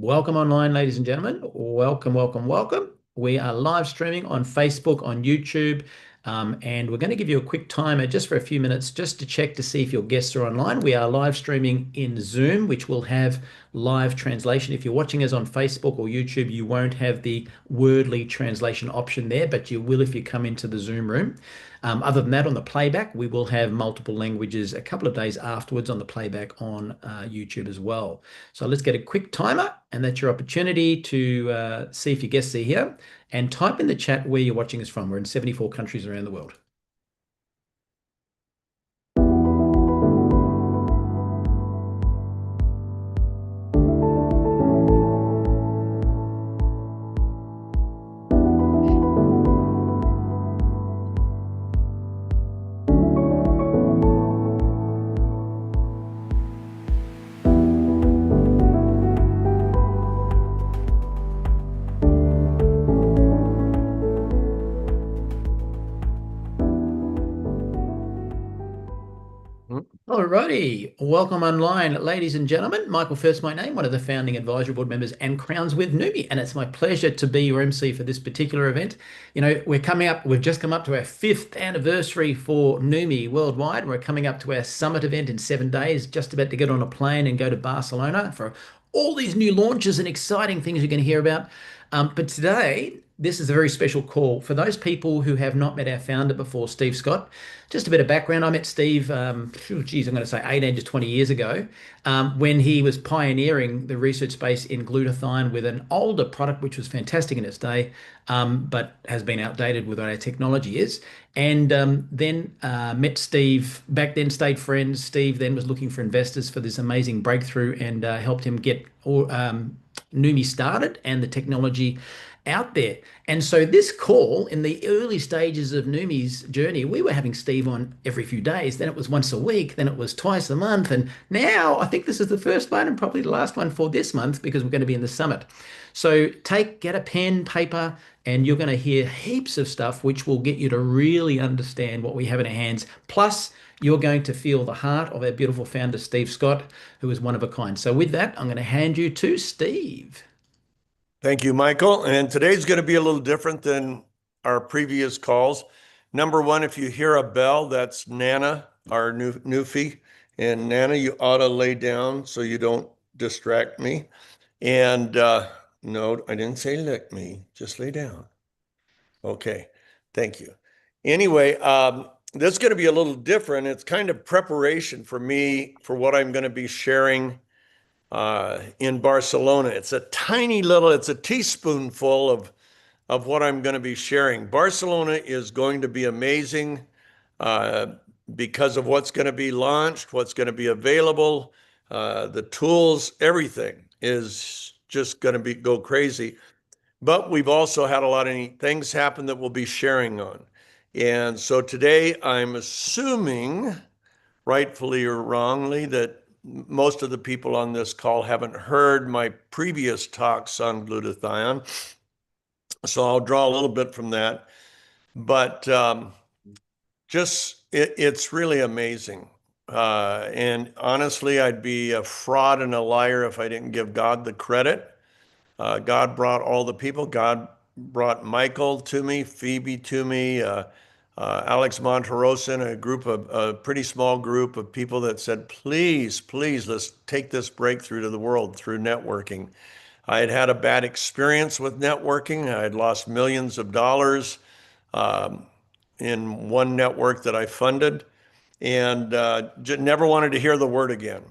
Welcome online, ladies and gentlemen. Welcome, welcome, welcome. We are live streaming on Facebook, on YouTube, and we're going to give you a quick timer just for a few minutes just to check to see if your guests are online. We are live streaming in Zoom, which will have live translation. If you're watching us on Facebook or YouTube, you won't have the wordly translation option there, but you will if you come into the Zoom room. Other than that, on the playback, we will have multiple languages a couple of days afterwards on the playback on YouTube as well. So let's get a quick timer, and that's your opportunity to see if your guests are here. And type in the chat where you're watching us from. We're in 74 countries around the world. Alrighty, welcome online, ladies and gentlemen. Michael First, my name, one of the founding advisory board members and Crowns with Newbie, and it's my pleasure to be your MC for this particular event. You know, we've just come up to our 5th anniversary for Numi worldwide. We're coming up to our summit event in 7 days, just about to get on a plane and go to Barcelona for all these new launches and exciting things you're going to hear about. But today, this is a very special call for those people who have not met our founder before, Steve Scott. Just a bit of background. I met Steve, I'm going to say 18 to 20 years ago, when he was pioneering the research space in glutathione with an older product, which was fantastic in its day, but has been outdated with what our technology is. And then met Steve, back then stayed friends. Steve then was looking for investors for this amazing breakthrough and helped him get Numi started and the technology out there. And so this call in the early stages of Numi's journey, we were having Steve on every few days. Then it was once a week. Then it was twice a month. And now I think this is the first one and probably the last one for this month because we're going to be in the summit. So get a pen, paper, and you're going to hear heaps of stuff which will get you to really understand what we have in our hands. Plus, you're going to feel the heart of our beautiful founder, Steve Scott, who is one of a kind. So with that, I'm going to hand you to Steve. Thank you, Michael. And today's going to be a little different than our previous calls. Number one, if you hear a bell, that's Nana, our new newfie. And Nana, you ought to lay down so you don't distract me. And no, I didn't say lick me, just lay down. Okay, thank you. Anyway, this is going to be a little different. It's kind of preparation for me for what I'm going to be sharing in Barcelona. It's a teaspoonful of what I'm going to be sharing. Barcelona is going to be amazing because of what's going to be launched, what's going to be available, the tools, everything is just going to go crazy. But we've also had a lot of neat things happen that we'll be sharing on. And so today I'm assuming, rightfully or wrongly, that most of the people on this call haven't heard my previous talks on glutathione. So I'll draw a little bit from that. But it's really amazing. And honestly, I'd be a fraud and a liar if I didn't give God the credit. God brought all the people. God brought Michael to me, Phoebe to me, Alex Monterosa, and a pretty small group of people that said, please, please, let's take this breakthrough to the world through networking. I had had a bad experience with networking. I had lost millions of dollars in one network that I funded and never wanted to hear the word again.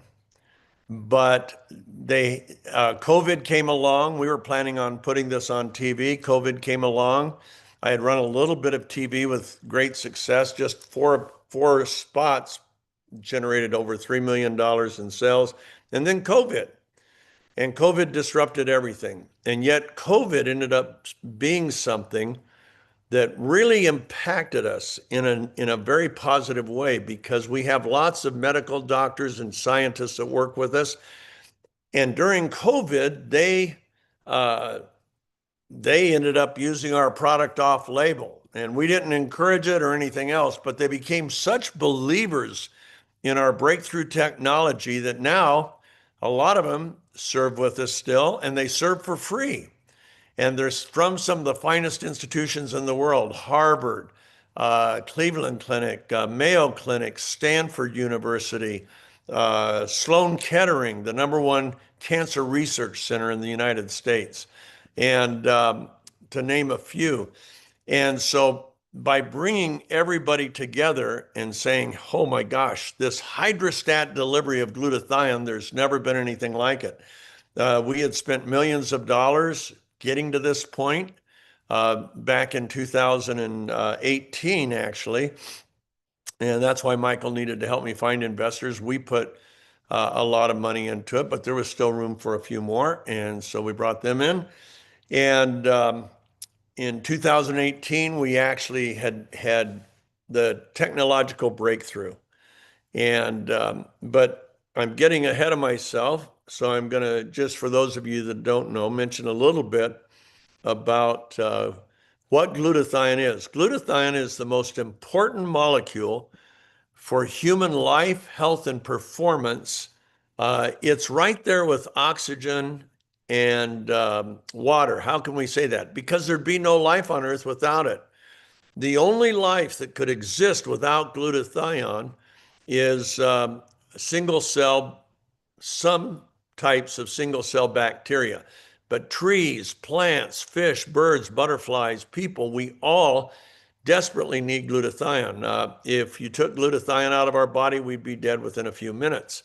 But COVID came along. We were planning on putting this on TV. COVID came along. I had run a little bit of TV with great success. Just four spots generated over $3 million in sales. And then COVID. And COVID disrupted everything. And yet COVID ended up being something that really impacted us in a very positive way because we have lots of medical doctors and scientists that work with us. And during COVID, they ended up using our product off label. And we didn't encourage it or anything else, but they became such believers in our breakthrough technology that now A lot of them serve with us still, and they serve for free. And they're from some of the finest institutions in the world: Harvard, Cleveland Clinic, Mayo Clinic, Stanford University, Sloan Kettering, the #1 cancer research center in the United States, and to name a few. And so by bringing everybody together and saying, oh my gosh, this HydraStat delivery of glutathione, there's never been anything like it. We had spent millions of dollars getting to this point back in 2018, actually. And that's why Michael needed to help me find investors. We put a lot of money into it, but there was still room for a few more. And so we brought them in. And in 2018, we actually had the technological breakthrough. And but I'm getting ahead of myself, so I'm going to, just for those of you that don't know, mention a little bit about what glutathione is. Glutathione is the most important molecule for human life, health, and performance. It's right there with oxygen and water. How can we say that? Because there'd be no life on Earth without it. The only life that could exist without glutathione is single cell, some types of single cell bacteria. But trees, plants, fish, birds, butterflies, people, we all desperately need glutathione. If you took glutathione out of our body, we'd be dead within a few minutes.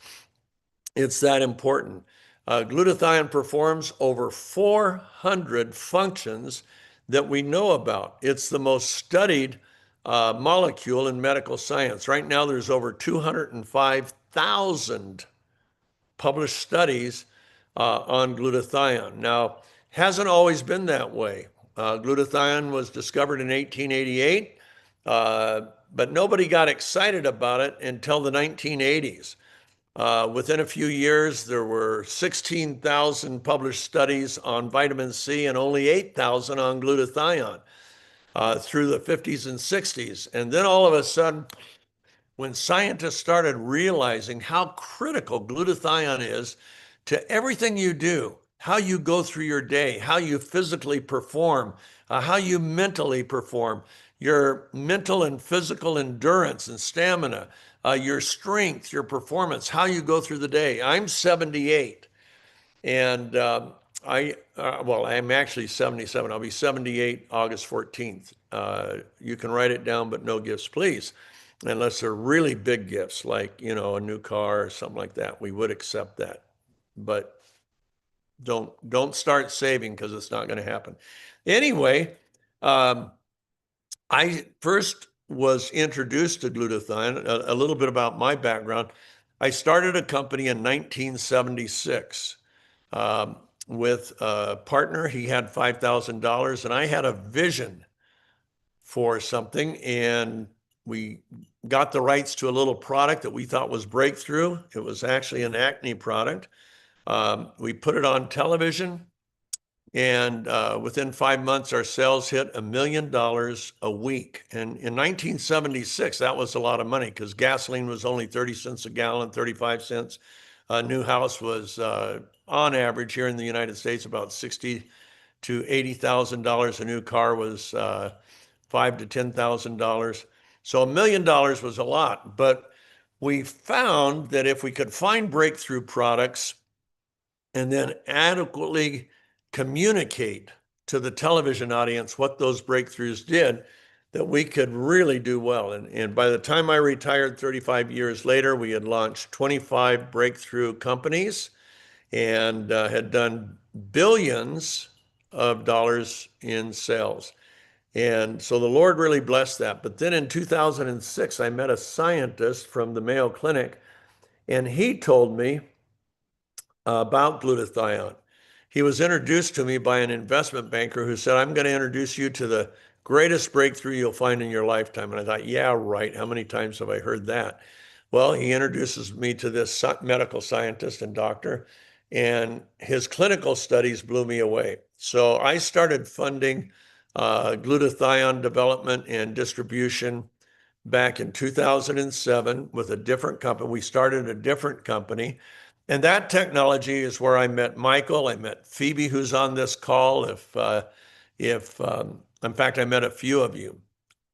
It's that important. Glutathione performs over 400 functions that we know about. It's the most studied molecule in medical science. Right now, there's over 205,000 published studies on glutathione. Now, hasn't always been that way. Glutathione was discovered in 1888, but nobody got excited about it until the 1980s. Within a few years, there were 16,000 published studies on vitamin C and only 8,000 on glutathione through the 50s and 60s. And then all of a sudden, when scientists started realizing how critical glutathione is to everything you do, how you go through your day, how you physically perform, how you mentally perform, your mental and physical endurance and stamina, your strength, your performance, how you go through the day. I'm 78, and well, I'm actually 77. I'll be 78 August 14th. You can write it down, but no gifts, please. Unless they're really big gifts, like, a new car or something like that, we would accept that. But don't start saving, because it's not going to happen. Anyway, I first was introduced to glutathione. A little bit about my background. I started a company in 1976 with a partner. He had $5,000, and I had a vision for something, and we got the rights to a little product that we thought was breakthrough. It was actually an acne product. We put it on television, and within 5 months, our sales hit $1 million a week. And in 1976, that was a lot of money, because gasoline was only 30 cents a gallon, 35 cents. A new house was, on average here in the United States, about $60,000 to $80,000. A new car was $5,000 to $10,000. So $1 million was a lot. But we found that if we could find breakthrough products and then adequately communicate to the television audience what those breakthroughs did, that we could really do well. And by the time I retired 35 years later, we had launched 25 breakthrough companies and had done billions of dollars in sales. And so the Lord really blessed that. But then in 2006, I met a scientist from the Mayo Clinic, and he told me about glutathione. He was introduced to me by an investment banker who said, I'm going to introduce you to the greatest breakthrough you'll find in your lifetime. And I thought, yeah, right. How many times have I heard that? Well, he introduces me to this medical scientist and doctor, and his clinical studies blew me away. So I started funding glutathione development and distribution back in 2007 with a different company. We started a different company, And that technology is where I met Michael. I met Phoebe, who's on this call. In fact, I met a few of you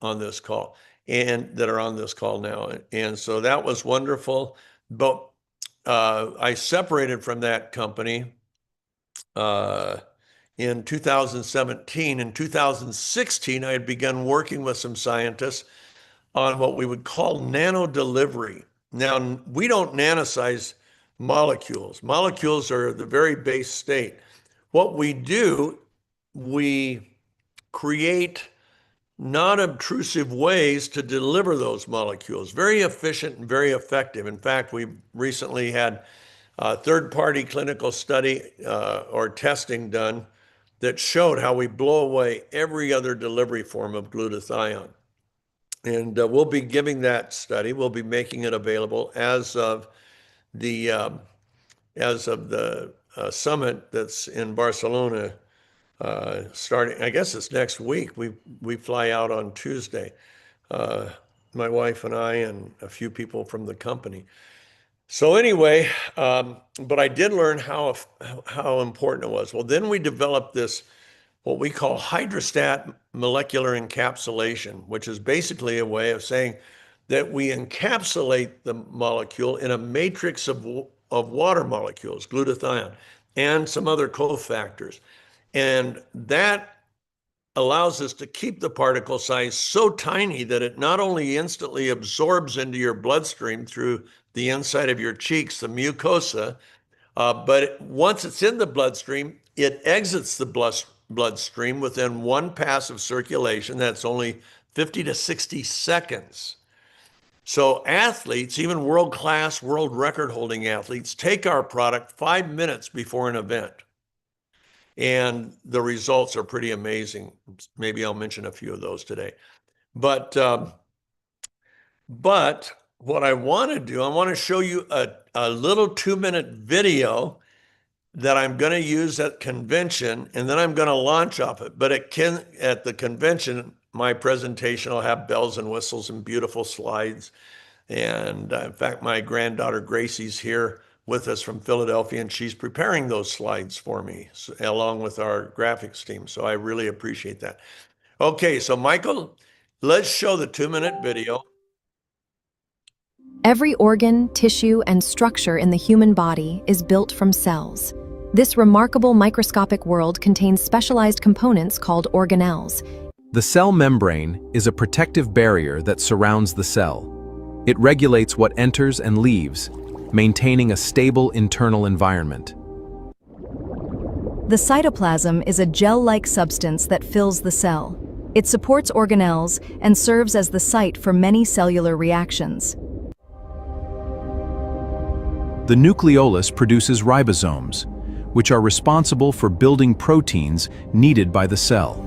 on this call and that are on this call now. And so that was wonderful. But I separated from that company in 2017. In 2016, I had begun working with some scientists on what we would call nano delivery. Now, we don't nanosize molecules. Molecules are the very base state. What we do, we create non-obtrusive ways to deliver those molecules. Very efficient and very effective. In fact, we recently had a third-party clinical study or testing done that showed how we blow away every other delivery form of glutathione. And we'll be giving that study. We'll be making it available as of the summit that's in Barcelona starting. I guess it's next week. We fly out on Tuesday. My wife and I and a few people from the company. So anyway, but I did learn how important it was. Well, then we developed this what we call HydraStat molecular encapsulation, which is basically a way of saying that we encapsulate the molecule in a matrix of water molecules, glutathione, and some other cofactors. And that allows us to keep the particle size so tiny that it not only instantly absorbs into your bloodstream through the inside of your cheeks, the mucosa, but once it's in the bloodstream, it exits the bloodstream within one pass of circulation. That's only 50 to 60 seconds. So athletes, even world-class, world record-holding athletes, take our product 5 minutes before an event. And the results are pretty amazing. Maybe I'll mention a few of those today. But what I want to do, I want to show you a little 2-minute video that I'm going to use at convention, and then I'm going to launch off it. But at the convention, my presentation will have bells and whistles and beautiful slides. And in fact, my granddaughter Gracie's here with us from Philadelphia, and she's preparing those slides for me along with our graphics team. So I really appreciate that. Okay, so Michael, let's show the 2-minute video. Every organ, tissue, and structure in the human body is built from cells. This remarkable microscopic world contains specialized components called organelles. The cell membrane is a protective barrier that surrounds the cell. It regulates what enters and leaves, maintaining a stable internal environment. The cytoplasm is a gel-like substance that fills the cell. It supports organelles and serves as the site for many cellular reactions. The nucleolus produces ribosomes, which are responsible for building proteins needed by the cell.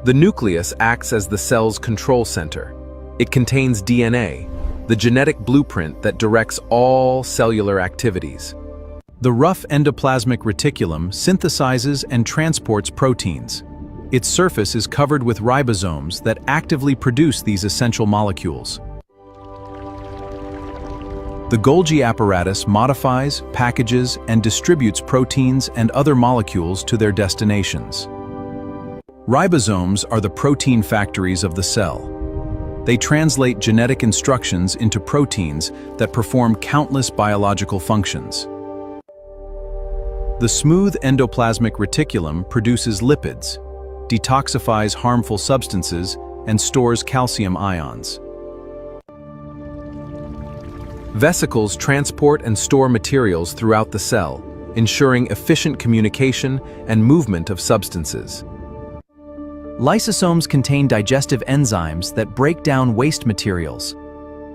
The nucleus acts as the cell's control center. It contains DNA, the genetic blueprint that directs all cellular activities. The rough endoplasmic reticulum synthesizes and transports proteins. Its surface is covered with ribosomes that actively produce these essential molecules. The Golgi apparatus modifies, packages, and distributes proteins and other molecules to their destinations. Ribosomes are the protein factories of the cell. They translate genetic instructions into proteins that perform countless biological functions. The smooth endoplasmic reticulum produces lipids, detoxifies harmful substances, and stores calcium ions. Vesicles transport and store materials throughout the cell, ensuring efficient communication and movement of substances. Lysosomes contain digestive enzymes that break down waste materials,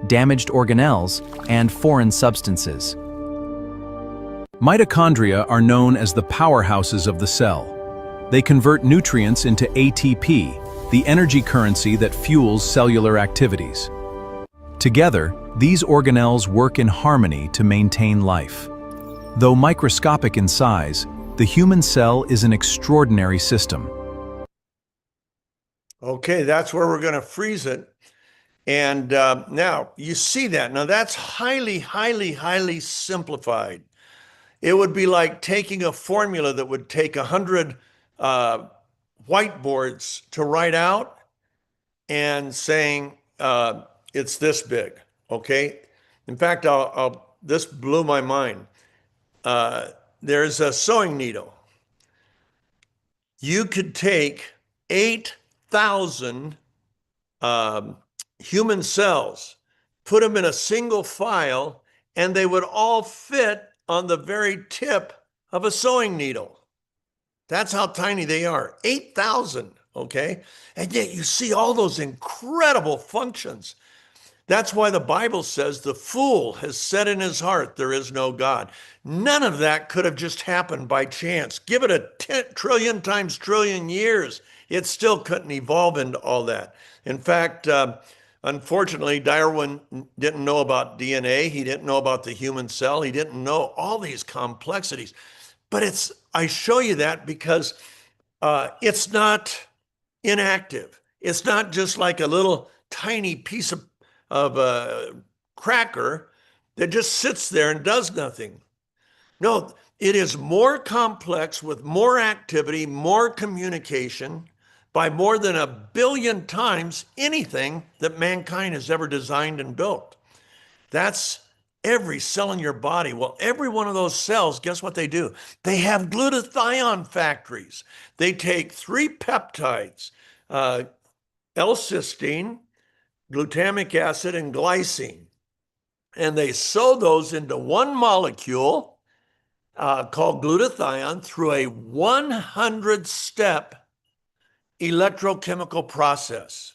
damaged organelles, and foreign substances. Mitochondria are known as the powerhouses of the cell. They convert nutrients into ATP, the energy currency that fuels cellular activities. Together, these organelles work in harmony to maintain life. Though microscopic in size, the human cell is an extraordinary system. Okay, that's where we're going to freeze it. And now you see that. Now that's highly, highly, highly simplified. It would be like taking a formula that would take 100 whiteboards to write out and saying it's this big, okay? In fact, this blew my mind. There's a sewing needle. You could take 8,000 human cells, put them in a single file, and they would all fit on the very tip of a sewing needle. That's how tiny they are, 8,000, okay? And yet you see all those incredible functions. That's why the Bible says the fool has said in his heart, there is no God. None of that could have just happened by chance. Give it a 10 trillion times trillion years. It still couldn't evolve into all that. In fact, unfortunately, Darwin didn't know about DNA. He didn't know about the human cell. He didn't know all these complexities. But I show you that because it's not inactive. It's not just like a little tiny piece of a cracker that just sits there and does nothing. No, it is more complex with more activity, more communication by more than 1 billion times anything that mankind has ever designed and built. That's every cell in your body. Well, every one of those cells, guess what they do? They have glutathione factories. They take 3 peptides, L-cysteine, glutamic acid, and glycine. And they sew those into one molecule called glutathione through a 100-step electrochemical process.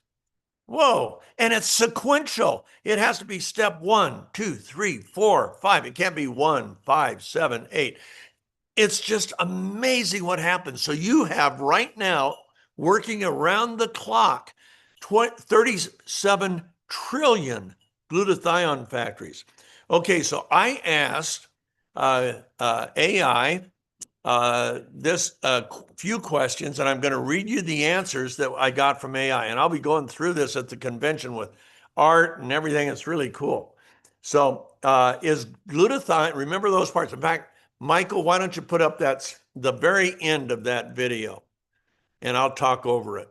Whoa, and it's sequential. It has to be step 1, 2, 3, 4, 5. It can't be 1, 5, 7, 8. It's just amazing what happens. So you have right now, working around the clock, 37 trillion glutathione factories. Okay, so I asked AI this few questions, and I'm going to read you the answers that I got from AI. And I'll be going through this at the convention with art and everything. It's really cool. So is glutathione, remember those parts. In fact, Michael, why don't you put up the very end of that video, and I'll talk over it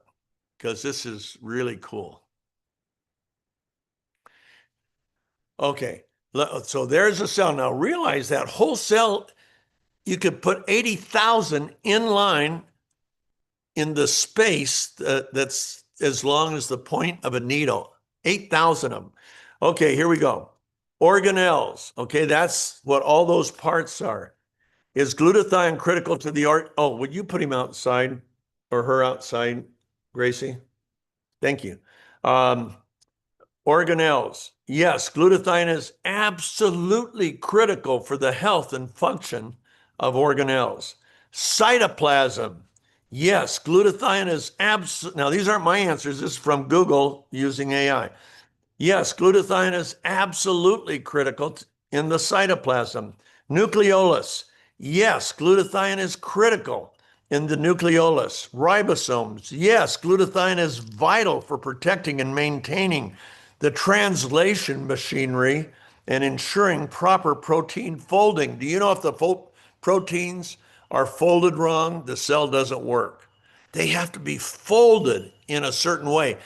because this is really cool. Okay, so there's a cell. Now realize that whole cell, you could put 80,000 in line in the space that's as long as the point of a needle, 8,000 of them. Okay, here we go. Organelles, okay, that's what all those parts are. Is glutathione critical to the art? Oh, would you put him outside or her outside, Gracie? Thank you. Organelles. Yes, glutathione is absolutely critical for the health and function of organelles. Cytoplasm. Yes, glutathione is absolutely, now these aren't my answers, this is from Google using AI. Yes, glutathione is absolutely critical in the cytoplasm. Nucleolus. Yes, glutathione is critical in the nucleolus. Ribosomes. Yes, glutathione is vital for protecting and maintaining the translation machinery and ensuring proper protein folding. Do you know if the proteins are folded wrong, the cell doesn't work? They have to be folded in a certain way.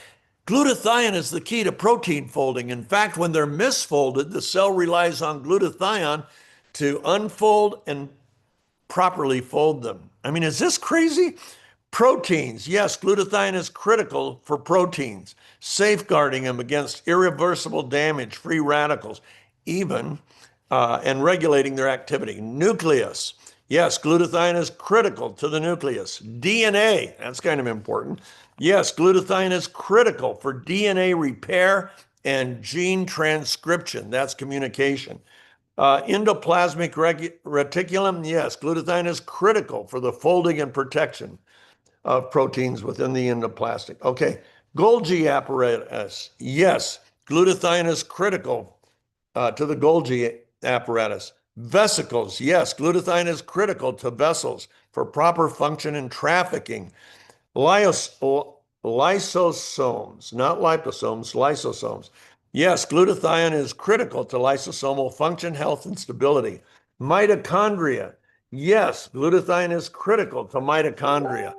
Glutathione is the key to protein folding. In fact, when they're misfolded, the cell relies on glutathione to unfold and properly fold them. I mean, is this crazy? Proteins. Yes, glutathione is critical for proteins, safeguarding them against irreversible damage, free radicals, even, and regulating their activity. Nucleus. Yes, glutathione is critical to the nucleus. DNA. That's kind of important. Yes, glutathione is critical for DNA repair and gene transcription. That's communication. Endoplasmic reticulum, yes, glutathione is critical for the folding and protection of proteins within the endoplasmic. Okay, Golgi apparatus, yes, glutathione is critical to the Golgi apparatus. Vesicles, yes, glutathione is critical to vessels for proper function and trafficking. lysosomes, not liposomes, lysosomes. Yes, glutathione is critical to lysosomal function, health, and stability. Mitochondria. Yes, glutathione is critical to mitochondria.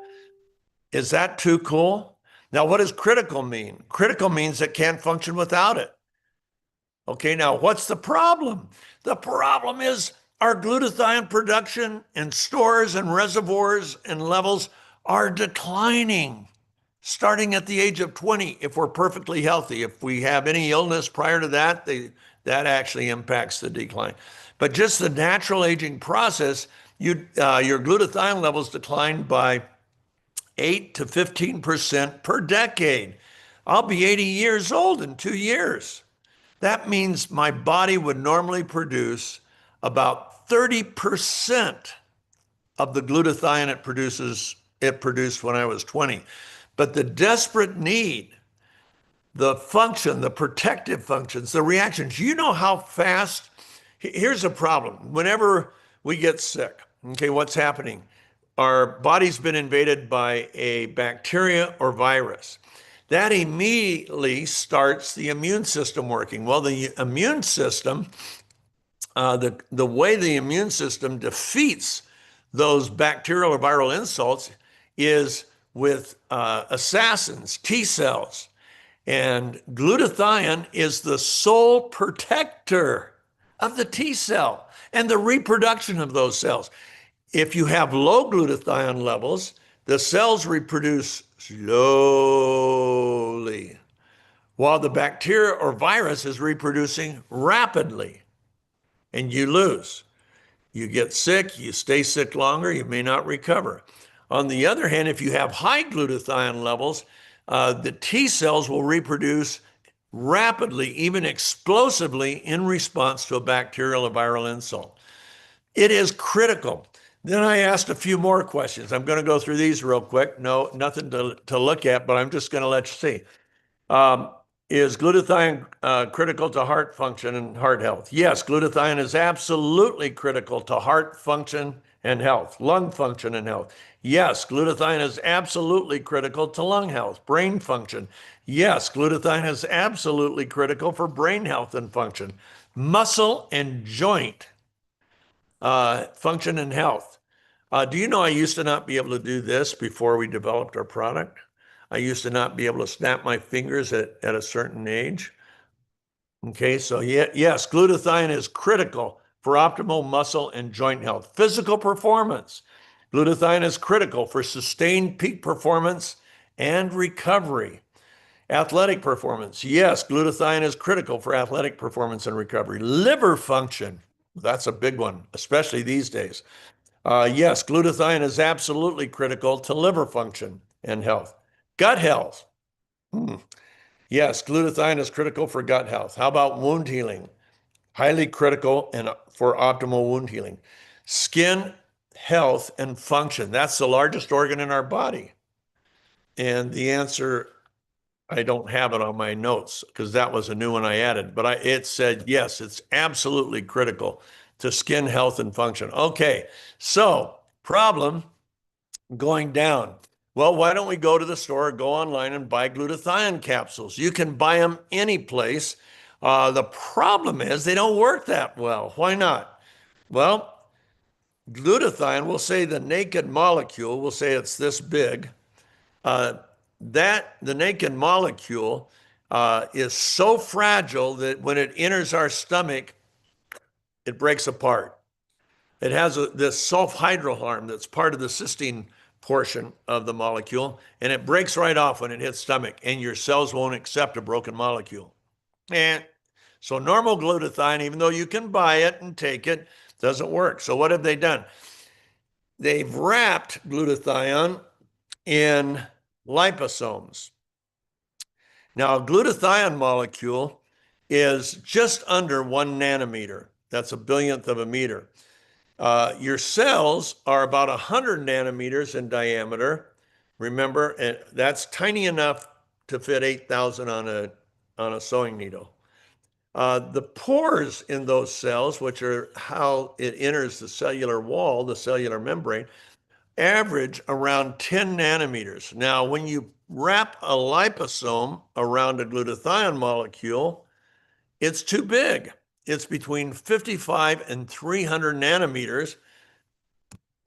Is that too cool? Now, what does critical mean? Critical means it can't function without it. Okay, now what's the problem? The problem is our glutathione production and stores and reservoirs and levels are declining starting at the age of 20 if we're perfectly healthy. If we have any illness prior to that, that actually impacts the decline. But just the natural aging process, your glutathione levels decline by 8 to 15% per decade. I'll be 80 years old in 2 years. That means my body would normally produce about 30% of the glutathione it produced when I was 20. But the desperate need, the function, the protective functions, the reactions, you know how fast. Here's a problem. Whenever we get sick, okay, what's happening? Our body's been invaded by a bacteria or virus. That immediately starts the immune system working. Well, the immune system, the way the immune system defeats those bacterial or viral insults is with assassins, T cells. And glutathione is the sole protector of the T cell and the reproduction of those cells. If you have low glutathione levels, the cells reproduce slowly, while the bacteria or virus is reproducing rapidly, and you lose. You get sick, you stay sick longer, you may not recover. On the other hand, if you have high glutathione levels, the T cells will reproduce rapidly, even explosively, in response to a bacterial or viral insult. It is critical. Then I asked a few more questions. I'm going to go through these real quick. No, nothing to look at, but I'm just going to let you see. Is glutathione critical to heart function and heart health? Yes, glutathione is absolutely critical to heart function and health, lung function and health. Yes, glutathione is absolutely critical to lung health, brain function. Yes, glutathione is absolutely critical for brain health and function, muscle and joint function and health. Do you know I used to not be able to do this before we developed our product? I used to not be able to snap my fingers at a certain age. Okay, so yes, glutathione is critical for optimal muscle and joint health. Physical performance. Glutathione is critical for sustained peak performance and recovery. Athletic performance. Yes, glutathione is critical for athletic performance and recovery. Liver function. That's a big one, especially these days. Yes, glutathione is absolutely critical to liver function and health. Gut health. Yes, glutathione is critical for gut health. How about wound healing? Highly critical and for optimal wound healing. Skin health and function. That's the largest organ in our body. And the answer, I don't have it on my notes because that was a new one I added, but it said, yes, it's absolutely critical to skin health and function. Okay, so problem going down. Well, why don't we go to the store or go online and buy glutathione capsules? You can buy them any place. The problem is they don't work that well. Why not? Well, glutathione, we'll say the naked molecule, we'll say it's this big. The naked molecule is so fragile that when it enters our stomach, it breaks apart. It has this sulfhydryl arm that's part of the cysteine portion of the molecule, and it breaks right off when it hits stomach, and your cells won't accept a broken molecule. And so normal glutathione, even though you can buy it and take it, doesn't work. So what have they done? They've wrapped glutathione in liposomes. Now, a glutathione molecule is just under 1 nanometer. That's a billionth of a meter. Your cells are about 100 nanometers in diameter. Remember, that's tiny enough to fit 8,000 on a sewing needle. The pores in those cells, which are how it enters the cellular wall, the cellular membrane, average around 10 nanometers. Now, when you wrap a liposome around a glutathione molecule, it's too big. It's between 55 and 300 nanometers.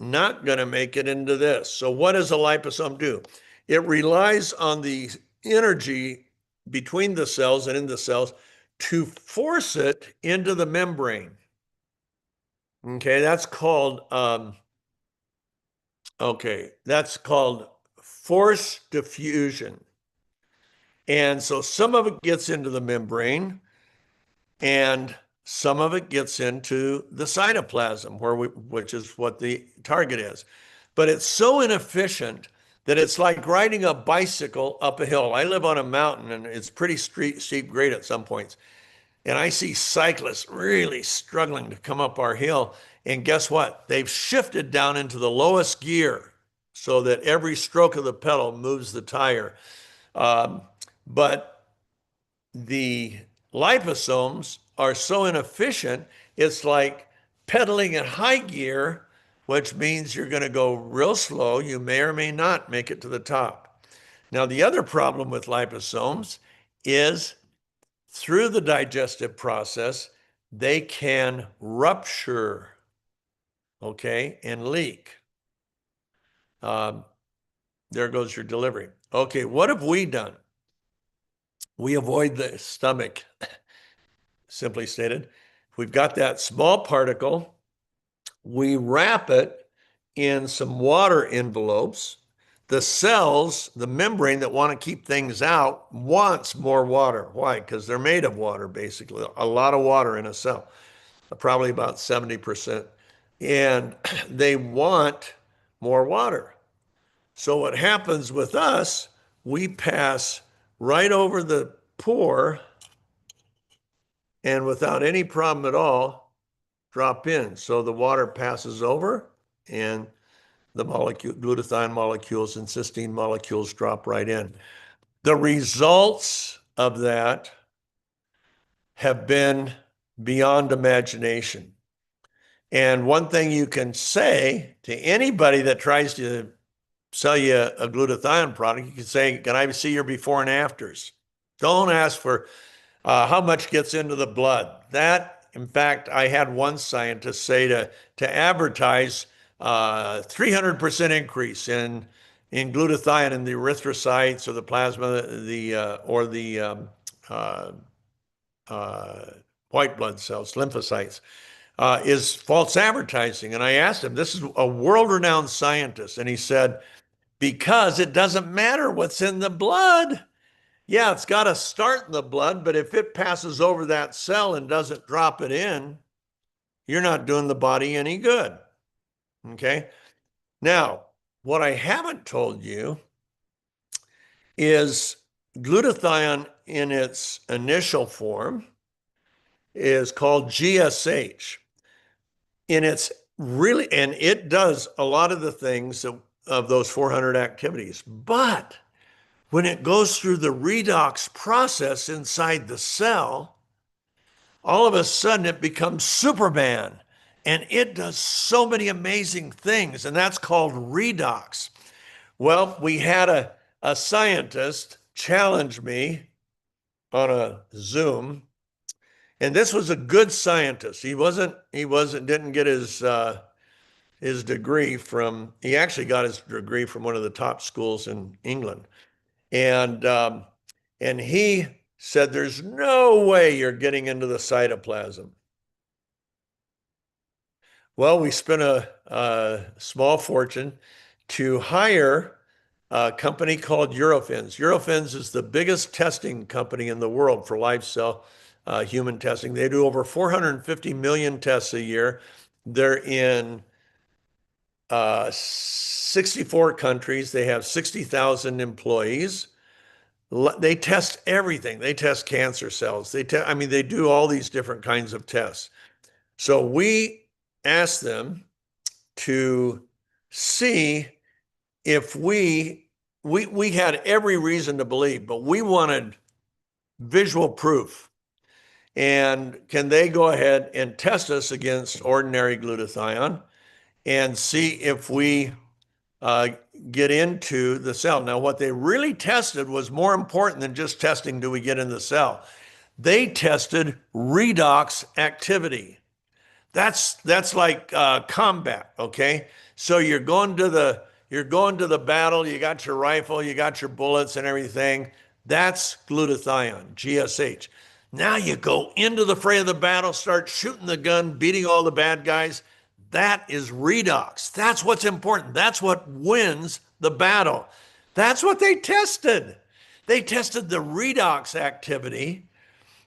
Not going to make it into this. So what does a liposome do? It relies on the energy between the cells and in the cells to force it into the membrane. Okay, that's called force diffusion. And so some of it gets into the membrane and some of it gets into the cytoplasm, which is what the target is. But it's so inefficient that it's like riding a bicycle up a hill. I live on a mountain and it's pretty steep grade at some points. And I see cyclists really struggling to come up our hill. And guess what? They've shifted down into the lowest gear so that every stroke of the pedal moves the tire. But the liposomes are so inefficient, it's like pedaling in high gear, which means you're going to go real slow. You may or may not make it to the top. Now, the other problem with liposomes is through the digestive process, they can rupture, okay, and leak. There goes your delivery. Okay, what have we done? We avoid the stomach, simply stated. We've got that small particle. We wrap it in some water envelopes. The cells, the membrane that want to keep things out, wants more water. Why? Because they're made of water, basically. A lot of water in a cell, probably about 70%. And they want more water. So what happens with us, we pass right over the pore and without any problem at all, drop in. So the water passes over and the glutathione molecules and cysteine molecules drop right in. The results of that have been beyond imagination. And one thing you can say to anybody that tries to sell you a glutathione product, you can say, can I see your before and afters? Don't ask for how much gets into the blood. That, in fact, I had one scientist say to advertise 300% increase in glutathione in the erythrocytes or the plasma, or the white blood cells, lymphocytes, is false advertising. And I asked him, this is a world-renowned scientist, and he said, because it doesn't matter what's in the blood. Yeah, it's got to start in the blood, but if it passes over that cell and doesn't drop it in, you're not doing the body any good. Okay? Now, what I haven't told you is glutathione in its initial form is called GSH. And it does a lot of the things of those 400 activities. But when it goes through the redox process inside the cell, all of a sudden it becomes Superman. And it does so many amazing things, and that's called redox. Well, we had a scientist challenge me on a Zoom, and this was a good scientist. Didn't get his degree from, he actually got his degree from one of the top schools in England. And he said, there's no way you're getting into the cytoplasm. Well, we spent a small fortune to hire a company called Eurofins. Eurofins is the biggest testing company in the world for live cell human testing. They do over 450 million tests a year. They're in 64 countries. They have 60,000 employees. They test everything. They test cancer cells. They do all these different kinds of tests. So we asked them to see if we had every reason to believe, but we wanted visual proof. And can they go ahead and test us against ordinary glutathione and see if we uh, get into the cell. Now, what they really tested was more important than just testing, do we get in the cell? They tested redox activity. That's like combat, okay? So you're going to the battle, you got your rifle, you got your bullets and everything. That's glutathione, GSH. Now you go into the fray of the battle, start shooting the gun, beating all the bad guys. That is redox. That's what's important. That's what wins the battle. That's what they tested. They tested the redox activity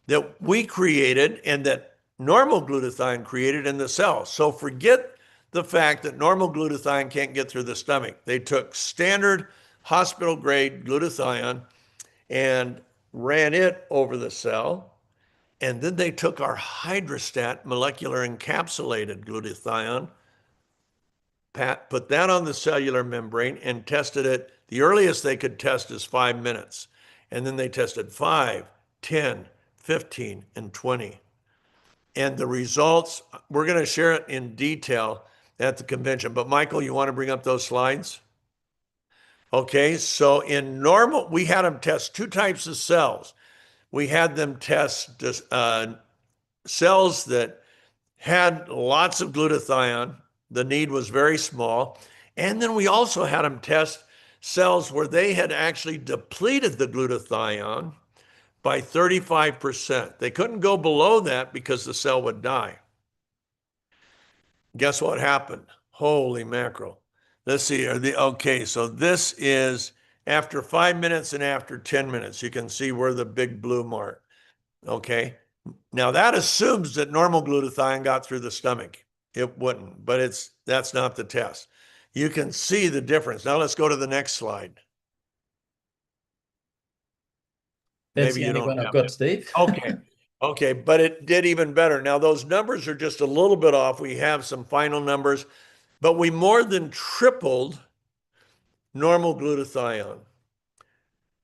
that we created and that normal glutathione created in the cell. So forget the fact that normal glutathione can't get through the stomach. They took standard hospital grade glutathione and ran it over the cell. And then they took our HydraStat molecular encapsulated glutathione, put that on the cellular membrane and tested it. The earliest they could test is 5 minutes. And then they tested 5, 10, 15, and 20. And the results, we're going to share it in detail at the convention. But Michael, you want to bring up those slides? Okay, so in normal, we had them test two types of cells. We had them test cells that had lots of glutathione. The need was very small. And then we also had them test cells where they had actually depleted the glutathione by 35%. They couldn't go below that because the cell would die. Guess what happened? Holy mackerel. Let's see. Okay, so this is after 5 minutes and after 10 minutes. You can see where the big blue mark. Okay. Now that assumes that normal glutathione got through the stomach. It wouldn't, but that's not the test. You can see the difference. Now let's go to the next slide. That's Maybe the you only don't one I've have got, it. Steve. Okay. Okay, but it did even better. Now those numbers are just a little bit off. We have some final numbers, but we more than tripled normal glutathione.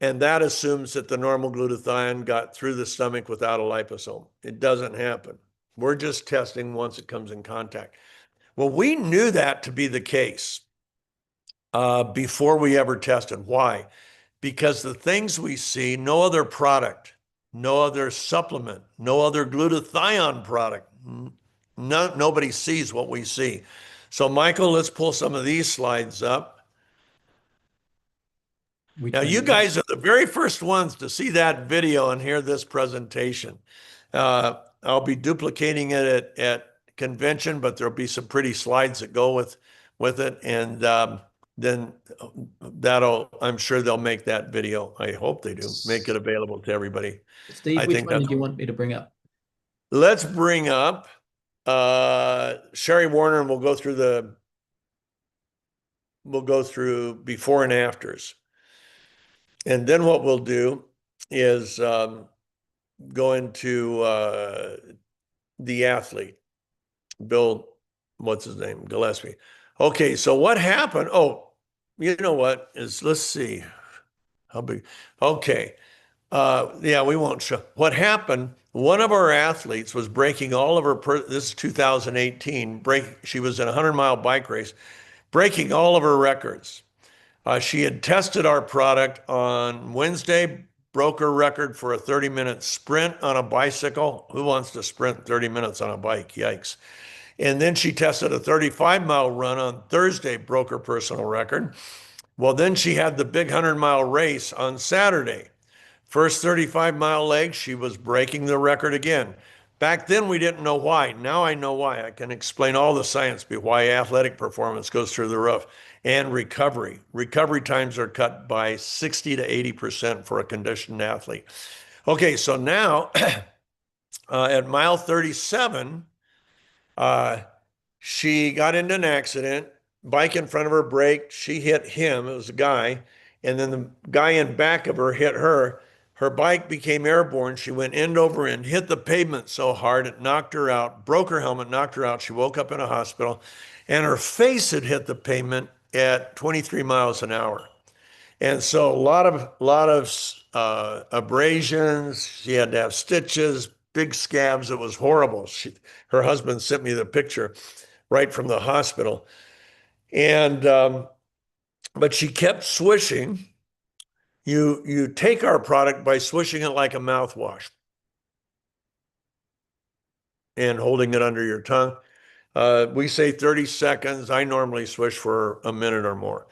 And that assumes that the normal glutathione got through the stomach without a liposome. It doesn't happen. We're just testing once it comes in contact. Well, we knew that to be the case before we ever tested. Why? Because the things we see, no other product, no other supplement, no other glutathione product, nobody sees what we see. So Michael, let's pull some of these slides up. Now, you guys are the very first ones to see that video and hear this presentation. I'll be duplicating it at convention, but there'll be some pretty slides that go with it. And then I'm sure they'll make that video. I hope they do, make it available to everybody. Steve, which one did you want me to bring up? Let's bring up Sherry Warner, and we'll go through before and afters. And then what we'll do is go into the athlete, Bill, what's his name? Gillespie. Okay, so what happened? Oh, you know what is, let's see. How big? Okay. Yeah, we won't show. What happened, one of our athletes was breaking all of her, this is 2018, she was in a 100-mile bike race, breaking all of her records. She had tested our product on Wednesday, broke her record for a 30-minute sprint on a bicycle. Who wants to sprint 30 minutes on a bike? Yikes. And then she tested a 35-mile run on Thursday, broke her personal record. Well, then she had the big 100-mile race on Saturday. First 35-mile leg, she was breaking the record again. Back then, we didn't know why. Now I know why. I can explain all the science behind why athletic performance goes through the roof. And recovery. Recovery times are cut by 60 to 80% for a conditioned athlete. Okay, so now at mile 37, she got into an accident. Bike in front of her braked. She hit him. It was a guy. And then the guy in back of her hit her. Her bike became airborne. She went end over end, hit the pavement so hard it knocked her out, broke her helmet, knocked her out. She woke up in a hospital, and her face had hit the pavement at 23 miles an hour. And so a lot of abrasions. She had to have stitches, big scabs. It was horrible. Her husband sent me the picture right from the hospital. And but she kept swishing. You take our product by swishing it like a mouthwash and holding it under your tongue. We say 30 seconds. I normally swish for a minute or more.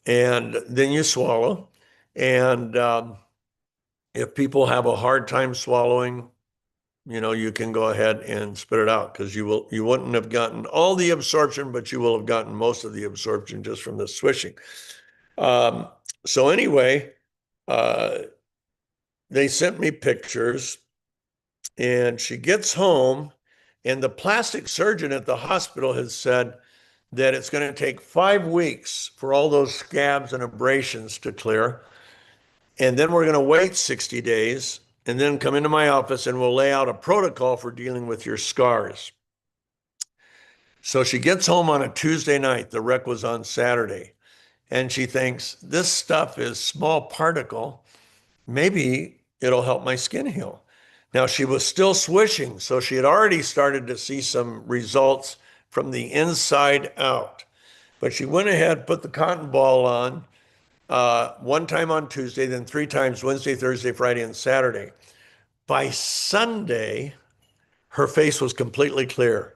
And then you swallow. And if people have a hard time swallowing, you can go ahead and spit it out because you wouldn't have gotten all the absorption, but you will have gotten most of the absorption just from the swishing. So anyway, they sent me pictures, and she gets home, and the plastic surgeon at the hospital has said that it's going to take 5 weeks for all those scabs and abrasions to clear. And then we're going to wait 60 days and then come into my office and we'll lay out a protocol for dealing with your scars. So she gets home on a Tuesday night. The wreck was on Saturday. And she thinks, this stuff is small particle. Maybe it'll help my skin heal. Now, she was still swishing, so she had already started to see some results from the inside out. But she went ahead, put the cotton ball on, one time on Tuesday, then 3 times Wednesday, Thursday, Friday, and Saturday. By Sunday, her face was completely clear.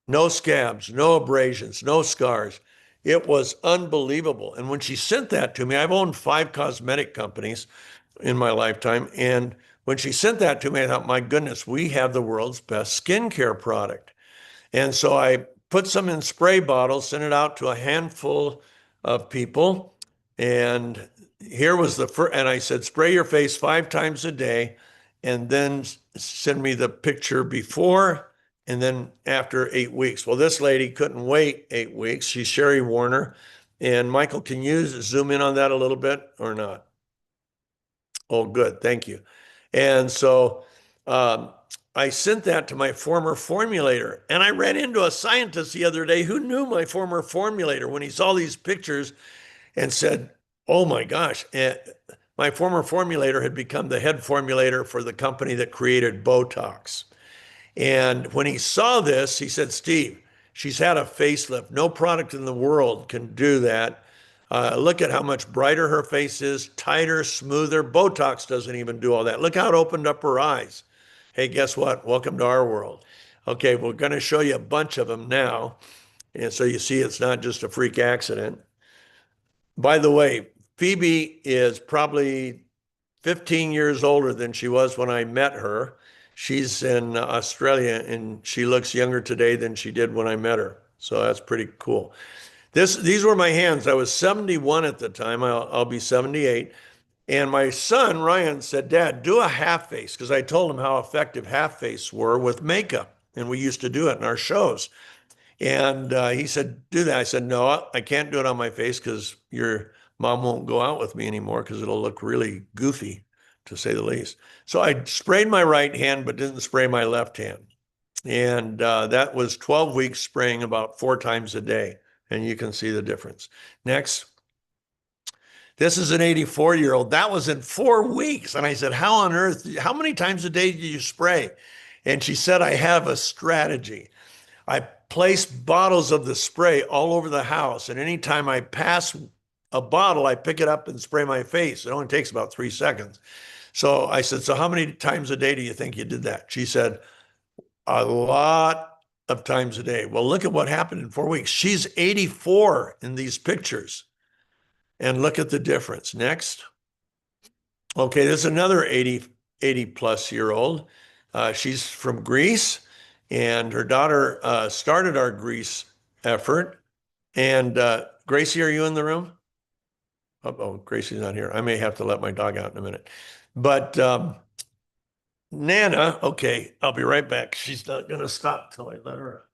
No scabs, no abrasions, no scars. It was unbelievable. And when she sent that to me, I've owned 5 cosmetic companies in my lifetime. And when she sent that to me, I thought, my goodness, we have the world's best skincare product. And so I put some in spray bottles, sent it out to a handful of people. And here was the first, and I said, spray your face 5 times a day, and then send me the picture before and then after 8 weeks. Well, this lady couldn't wait 8 weeks. She's Sherry Warner. And Michael, can you zoom in on that a little bit or not? Oh, good. Thank you. And so I sent that to my former formulator. And I ran into a scientist the other day who knew my former formulator when he saw these pictures and said, oh my gosh. And my former formulator had become the head formulator for the company that created Botox. And when he saw this, he said, Steve, she's had a facelift. No product in the world can do that. Look at how much brighter her face is, tighter, smoother. Botox doesn't even do all that. Look how it opened up her eyes. Hey, guess what? Welcome to our world. Okay, we're going to show you a bunch of them now. And so you see it's not just a freak accident. By the way, Phoebe is probably 15 years older than she was when I met her. She's in Australia, and she looks younger today than she did when I met her. So that's pretty cool. These were my hands. I was 71 at the time. I'll be 78. And my son, Ryan, said, Dad, do a half face, because I told him how effective half face were with makeup. And we used to do it in our shows. And he said, do that. I said, no, I can't do it on my face because your mom won't go out with me anymore because it'll look really goofy, to say the least. So I sprayed my right hand, but didn't spray my left hand. And that was 12 weeks spraying about 4 times a day. And you can see the difference. Next. This is an 84-year-old. That was in 4 weeks. And I said, how on earth, how many times a day do you spray? And she said, I have a strategy. I place bottles of the spray all over the house. And anytime I pass a bottle, I pick it up and spray my face. It only takes about 3 seconds. So I said, so how many times a day do you think you did that? She said, a lot of times a day. Well, look at what happened in 4 weeks. She's 84 in these pictures. And look at the difference. Next. Okay, there's another 80 plus year old. She's from Greece, and her daughter started our Greece effort. And Gracie, are you in the room? Oh, Gracie's not here. I may have to let my dog out in a minute. But Nana, okay, I'll be right back. She's not going to stop till I let her out.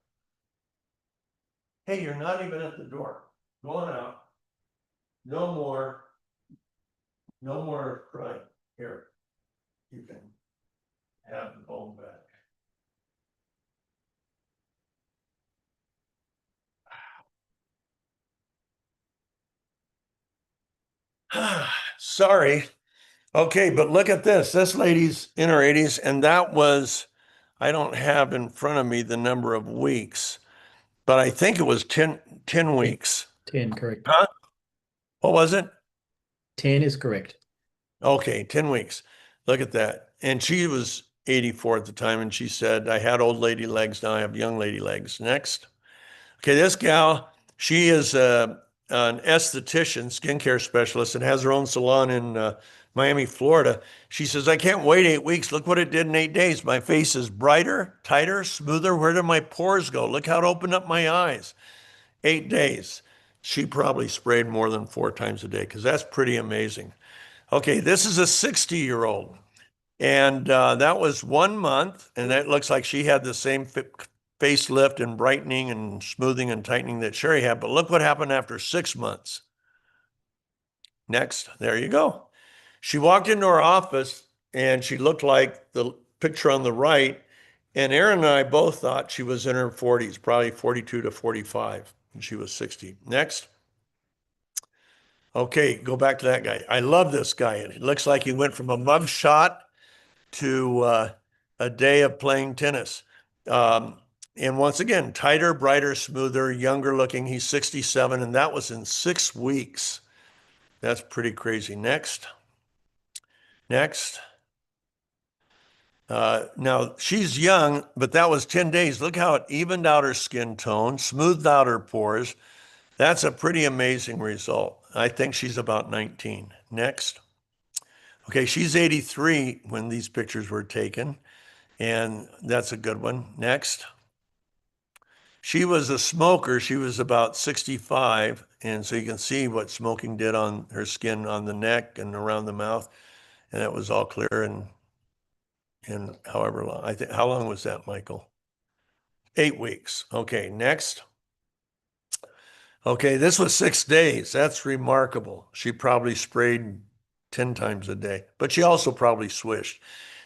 Hey, you're not even at the door. Go on out. No more crying. Here, you can have the bone back. Sorry. Okay, but look at this. This lady's in her 80s, and that was, I don't have in front of me the number of weeks, but I think it was 10 weeks. 10, correct. Huh? What was it? 10 is correct. Okay, 10 weeks. Look at that. And she was 84 at the time, and she said, I had old lady legs, now I have young lady legs. Next. Okay, this gal, she is an esthetician, skincare specialist, and has her own salon in Miami, Florida. She says, I can't wait 8 weeks. Look what it did in 8 days. My face is brighter, tighter, smoother. Where did my pores go? Look how it opened up my eyes. 8 days. She probably sprayed more than 4 times a day because that's pretty amazing. Okay, this is a 60-year-old. And that was 1 month. And it looks like she had the same facelift and brightening and smoothing and tightening that Sherry had. But look what happened after 6 months. Next, there you go. She walked into our office and she looked like the picture on the right. And Aaron and I both thought she was in her 40s, probably 42 to 45, and she was 60. Next. Okay, go back to that guy. I love this guy. It looks like he went from a mug shot to a day of playing tennis. And once again, tighter, brighter, smoother, younger looking. He's 67, and that was in 6 weeks. That's pretty crazy. Next. Next. Now, she's young, but that was 10 days. Look how it evened out her skin tone, smoothed out her pores. That's a pretty amazing result. I think she's about 19. Next. Okay, she's 83 when these pictures were taken, and that's a good one. Next. She was a smoker. She was about 65, and so you can see what smoking did on her skin on the neck and around the mouth, and it was all clear in however long. I think, how long was that, Michael? 8 weeks. Okay, next. Okay, this was 6 days. That's remarkable. She probably sprayed 10 times a day, but she also probably swished.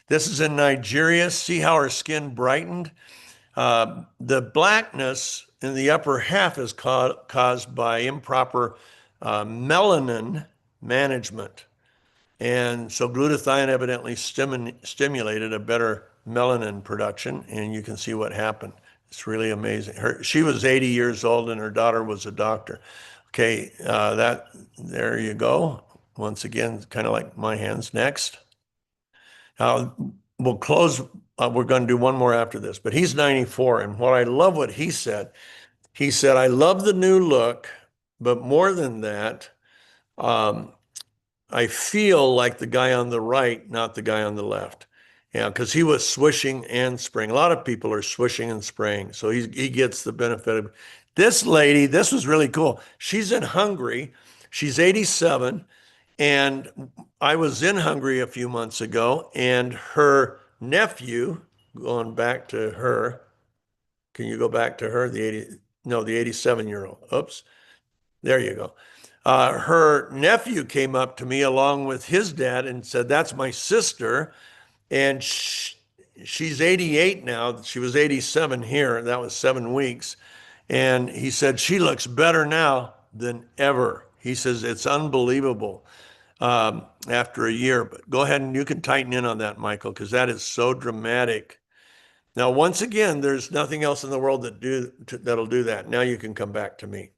This is in Nigeria. See how her skin brightened? The blackness in the upper half is caused by improper melanin management. And so glutathione evidently stimulated a better melanin production, and you can see what happened. It's really amazing. She was 80 years old, and her daughter was a doctor. Okay, there you go. Once again, kind of like my hands. Next. We'll close. We're going to do one more after this, but he's 94. And what I love what he said, I love the new look, but more than that, I feel like the guy on the right, not the guy on the left. Yeah, because he was swishing and spraying. A lot of people are swishing and spraying, so he gets the benefit of this lady. This was really cool. She's in Hungary. She's 87, and I was in Hungary a few months ago, and her nephew, going back to her, can you go back to her? The 87-year-old. Oops, there you go. Her nephew came up to me along with his dad and said, that's my sister. And she's 88 now. She was 87 here. That was 7 weeks. And he said, she looks better now than ever. He says, it's unbelievable after a year. But go ahead and you can tighten in on that, Michael, because that is so dramatic. Now, once again, there's nothing else in the world that'll do that. Now you can come back to me.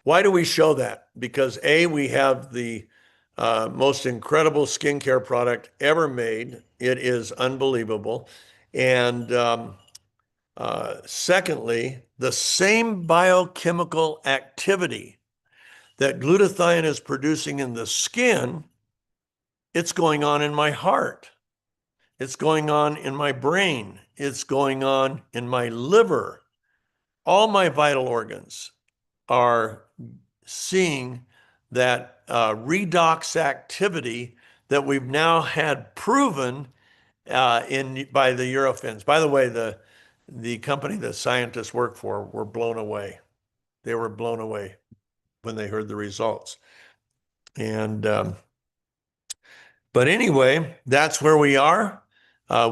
Why do we show that? Because A, we have the most incredible skincare product ever made. It is unbelievable. And secondly, the same biochemical activity that glutathione is producing in the skin, it's going on in my heart. It's going on in my brain. It's going on in my liver. All my vital organs are seeing that redox activity that we've now had proven by the Eurofins. By the way, the company that scientists work for were blown away. They were blown away when they heard the results. And but anyway, that's where we are.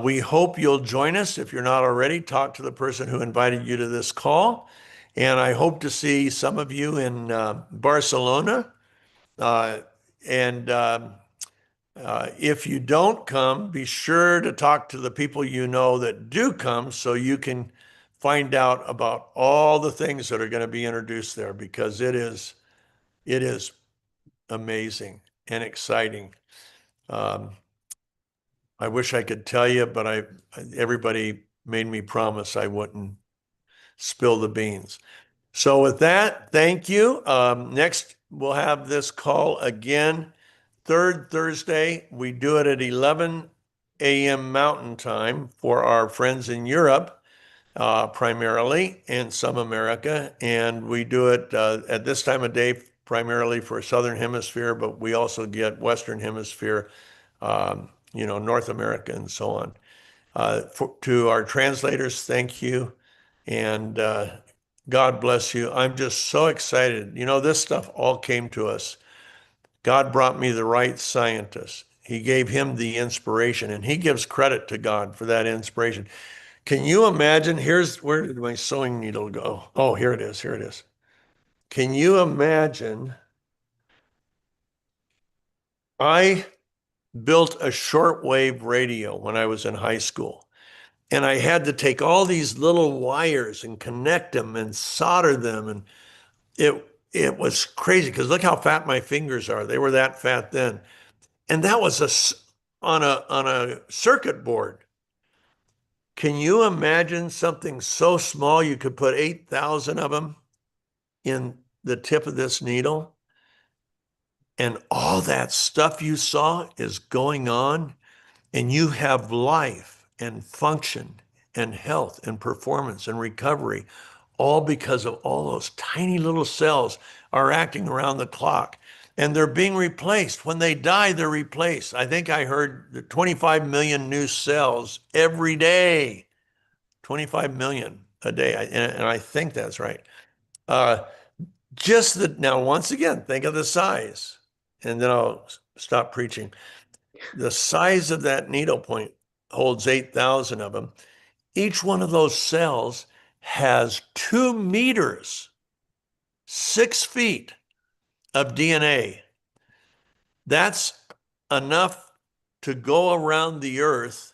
We hope you'll join us. If you're not already, talk to the person who invited you to this call. And I hope to see some of you in Barcelona. If you don't come, be sure to talk to the people you know that do come so you can find out about all the things that are going to be introduced there, because it is it is amazing and exciting. Um, I wish I could tell you, but everybody made me promise I wouldn't spill the beans. So with that, thank you. Next, we'll have this call again, third Thursday. We do it at 11 a.m. Mountain Time for our friends in Europe, primarily, and some America. And we do it at this time of day primarily for Southern Hemisphere, but we also get Western Hemisphere, North America and so on. To our translators, thank you. And God bless you. I'm just so excited. This stuff all came to us. God brought me the right scientist. He gave him the inspiration, and he gives credit to God for that inspiration. Can you imagine? Where did my sewing needle go? Oh, here it is. Here it is. Can you imagine? I built a shortwave radio when I was in high school. And I had to take all these little wires and connect them and solder them. And it was crazy because look how fat my fingers are. They were that fat then. And that was on a circuit board. Can you imagine something so small you could put 8,000 of them in the tip of this needle? And all that stuff you saw is going on, and you have life and function and health and performance and recovery, all because of all those tiny little cells are acting around the clock. And they're being replaced. When they die, they're replaced. I think I heard 25 million new cells every day. 25 million a day. And I think that's right. Now, once again, think of the size. And then I'll stop preaching. The size of that needle point holds 8,000 of them. Each one of those cells has 2 meters, 6 feet of DNA. That's enough to go around the earth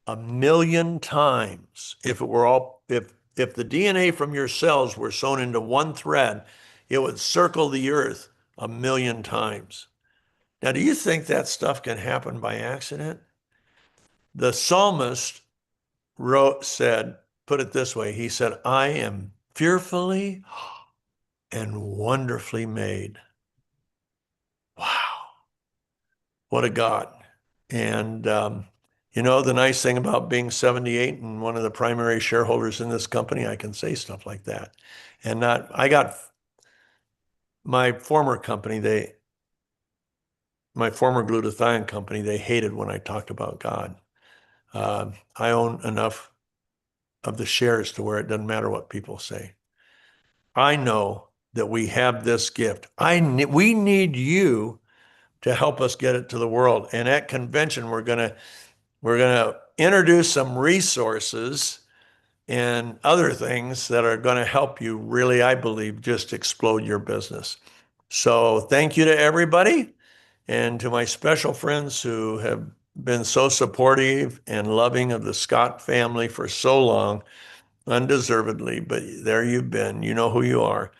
1,000,000 times. If the DNA from your cells were sewn into one thread, it would circle the earth 1,000,000 times. Now, do you think that stuff can happen by accident? The psalmist put it this way. He said, I am fearfully and wonderfully made. Wow. What a God. And, the nice thing about being 78 and one of the primary shareholders in this company, I can say stuff like that. And I got my former company, my former glutathione company, they hated when I talked about God. I own enough of the shares to where it doesn't matter what people say. I know that we have this gift. We need you to help us get it to the world. And at convention, we're gonna introduce some resources and other things that are going to help you really, I believe, just explode your business. So thank you to everybody and to my special friends who have been so supportive and loving of the Scott family for so long, undeservedly, but there you've been. You know who you are.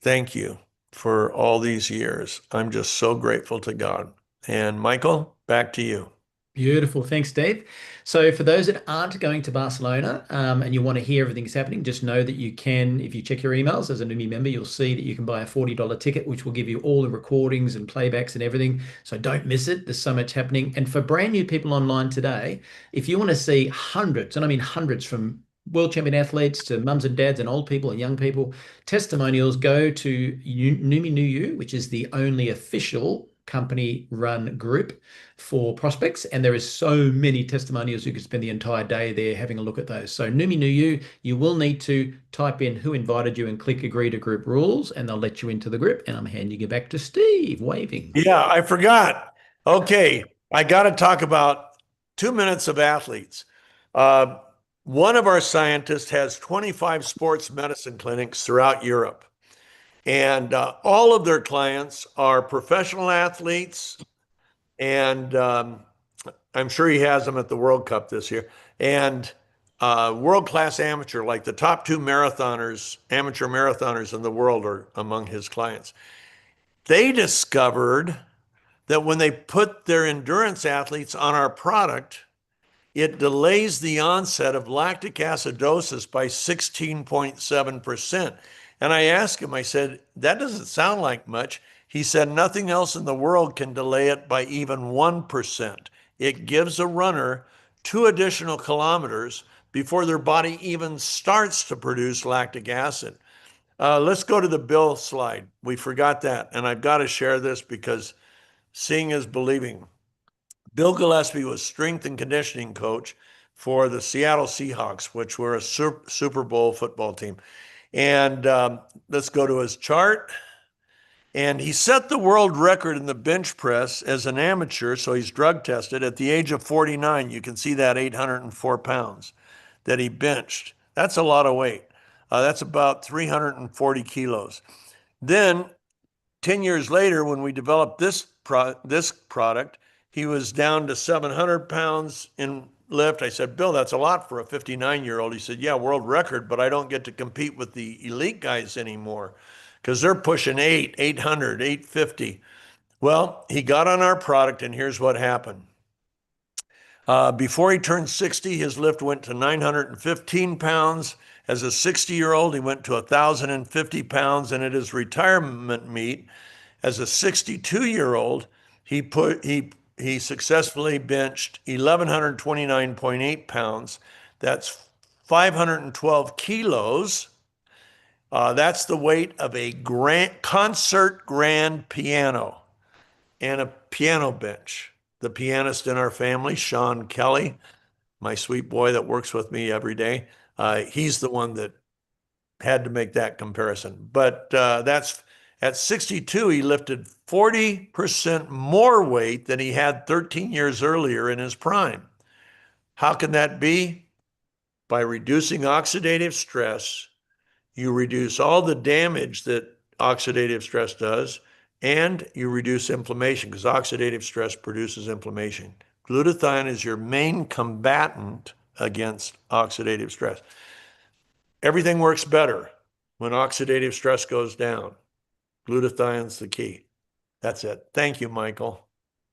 Thank you for all these years. I'm just so grateful to God. And Michael, back to you. Beautiful. Thanks, Steve. So for those that aren't going to Barcelona and you want to hear everything that's happening, just know that you can, if you check your emails as a NUMI member, you'll see that you can buy a $40 ticket, which will give you all the recordings and playbacks and everything. So don't miss it. There's so much happening. And for brand new people online today, if you want to see hundreds, and I mean hundreds from world champion athletes to mums and dads and old people and young people, testimonials, go to NUMI New You, which is the only official company run group for prospects, and there is so many testimonials. You could spend the entire day there having a look at those. So NUMI New You will need to type in who invited you and click agree to group rules, and they'll let you into the group. And I'm handing you back to Steve, waving. Yeah, I forgot. Okay, I got to talk about 2 minutes of athletes. One of our scientists has 25 sports medicine clinics throughout Europe. And all of their clients are professional athletes, and I'm sure he has them at the World Cup this year, and world-class amateur, like the top 2 amateur marathoners in the world are among his clients. They discovered that when they put their endurance athletes on our product, it delays the onset of lactic acidosis by 16.7%. And I asked him, I said, that doesn't sound like much. He said, nothing else in the world can delay it by even 1%. It gives a runner 2 additional kilometers before their body even starts to produce lactic acid. Let's go to the Bill slide. We forgot that. And I've got to share this because seeing is believing. Bill Gillespie was strength and conditioning coach for the Seattle Seahawks, which were a Super Bowl football team. And let's go to his chart. And he set the world record in the bench press as an amateur, so he's drug tested at the age of 49. You can see that 804 pounds that he benched. That's a lot of weight. That's about 340 kilos. Then 10 years later, when we developed this product, he was down to 700 pounds in lift. I said, Bill, that's a lot for a 59-year-old. He said, yeah, world record, but I don't get to compete with the elite guys anymore because they're pushing 800, 850. Well, he got on our product, and here's what happened. Before he turned 60, his lift went to 915 pounds. As a 60-year-old, he went to 1,050 pounds, and at his retirement meet, as a 62-year-old, he successfully benched 1,129.8 pounds. That's 512 kilos. That's the weight of a concert grand piano and a piano bench. The pianist in our family, Sean Kelly, my sweet boy that works with me every day, he's the one that had to make that comparison. But that's at 62, he lifted 40% more weight than he had 13 years earlier in his prime. How can that be? By reducing oxidative stress, you reduce all the damage that oxidative stress does, and you reduce inflammation because oxidative stress produces inflammation. Glutathione is your main combatant against oxidative stress. Everything works better when oxidative stress goes down. Glutathione's the key. That's it. Thank you, Michael.